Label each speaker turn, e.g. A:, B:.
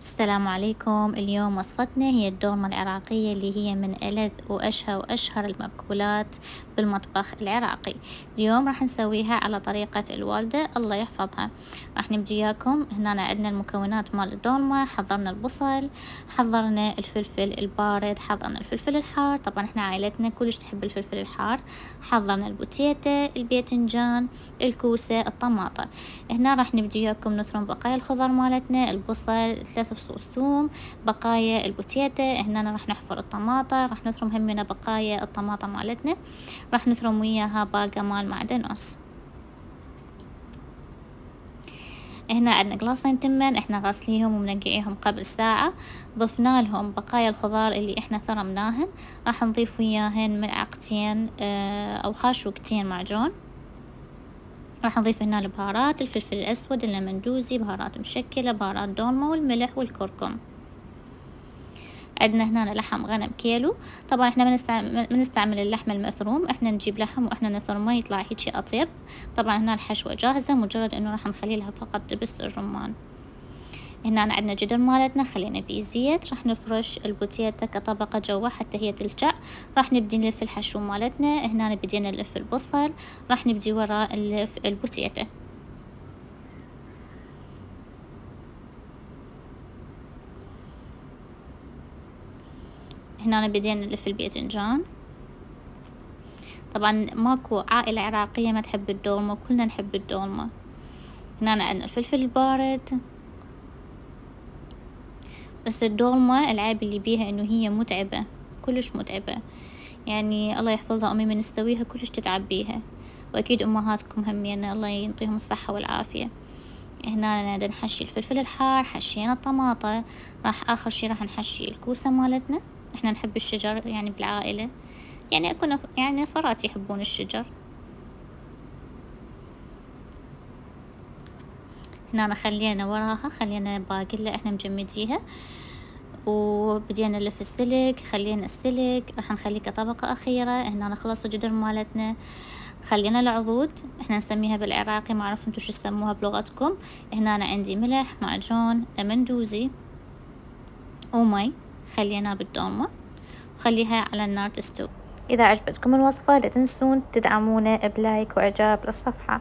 A: السلام عليكم. اليوم وصفتنا هي الدولمة العراقية اللي هي من ألذ وأشهر المأكولات بالمطبخ العراقي. اليوم راح نسويها على طريقة الوالدة الله يحفظها. راح نبدي إياكم هنا عندنا المكونات مال الدولمة. حضرنا البصل، حضرنا الفلفل البارد، حضرنا الفلفل الحار، طبعا احنا عائلتنا كلش تحب الفلفل الحار. حضرنا البوتيتا، الباذنجان، الكوسة، الطماطة. هنا راح نبدي إياكم نثرم بقايا الخضر مالتنا، البصل، 3 فصوص ثوم، بقايا البوتيتا. هنا راح نحفر الطماطة، راح نثرم همنا بقايا الطماطة مالتنا، راح نثرم وياها باقة مال معدنوس. هنا عندنا قلاصين تمن احنا غاسليهم ومنقعيهم قبل ساعة. ضفنا لهم بقايا الخضار اللي احنا ثرمناهن، راح نضيف وياهن ملعقتين او خاشوقتين معجون. راح نضيف هنا البهارات، الفلفل الأسود، الليمندوزي، بهارات مشكلة، بهارات دولمة، والملح والكركم. عندنا هنا لحم غنم كيلو. طبعا احنا بنستعمل اللحم المثروم، احنا نجيب لحم واحنا نثرمه يطلع هيجي أطيب. طبعا هنا الحشوة جاهزة، مجرد انه راح نخلي لها فقط دبس الرمان. هنا عندنا جدر مالتنا خلينا بيه زيت، راح نفرش البوتيتا كطبقة جوا حتى هي تلجأ. راح نبدي نلف الحشو مالتنا. هنا بدينا نلف البصل، راح نبدي وراء نلف البوتيتا. هنا بدينا نلف الباذنجان. طبعا ماكو عائلة عراقية ما تحب الدولمة، كلنا نحب الدولمة. هنا عندنا الفلفل البارد. بس الدولمة العيب اللي بيها انه هي متعبة، كلش متعبة. يعني الله يحفظها امي من نستويها كلش تتعب بيها، واكيد امهاتكم همين الله ينطيهم الصحة والعافية. هنا بدنا نحشي الفلفل الحار، حشينا الطماطة. راح اخر شي راح نحشي الكوسة مالتنا. احنا نحب الشجر يعني بالعائلة، يعني اكو يعني نفرات يحبون الشجر. هنا خلينا وراها خلينا باقلة احنا مجمديها، وبدينا نلف السلك. خلينا السلك راح نخليه كطبقة أخيرة. هنا خلص الجدر مالتنا. خلينا العضود احنا نسميها بالعراقي، ما اعرف انتو شو تسموها بلغتكم. هنا أنا عندي ملح، معجون، لمندوزي، ومي. خلينا بالدومة وخليها على النار تستوي. إذا عجبتكم الوصفة لا تنسون تدعمونا بلايك وإعجاب للصفحة.